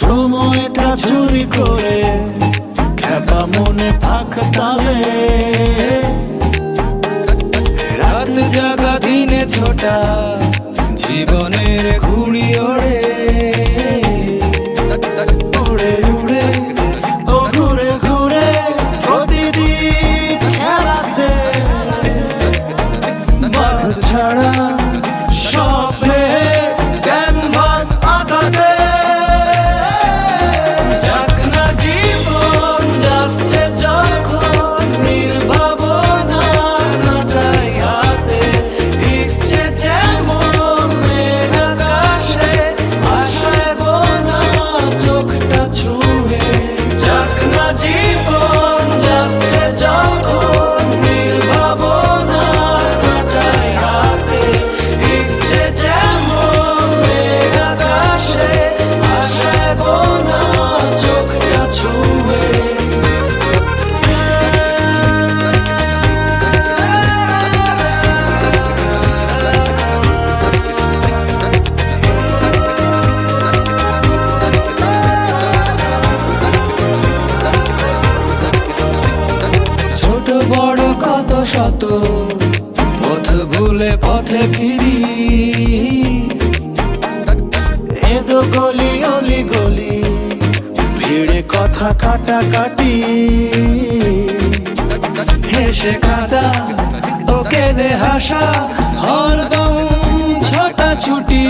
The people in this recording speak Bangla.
সময়টা চুরি করে খেপা মনে পাখ তালে রাত জাগা দিনে ছোটা জীবনের ঘুড়ি ওড়ে উড়ে উড়ে ও ঘুরে ঘুরে প্রতিদিন খেলাতে বাঁধ ছাড়া স্বপ্নে ক্যানভাস আঁকাতে যাক না জীবন যাচ্ছে যখন নির্ভাবনা নাটাই হাতে ইচ্ছে যেমন মেঘ আকাশে আশায় বোনা চোখটা ছুঁয়ে যাক না জীবন যাচ্ছে যখন নির্ভাবনা নাটাই হাতে ইচ্ছে যেমন মেঘ আকাশে আশায় বোনা চোখটা ছুঁয়ে ছোট বড় কত শত পথ ভুলে পথে ফিরি এদো গলি অলি গলি ভিড়ে কথা কাটাকাটি হেসে কাদা ও কেঁদে হাসা হরদম ছোটাছুটি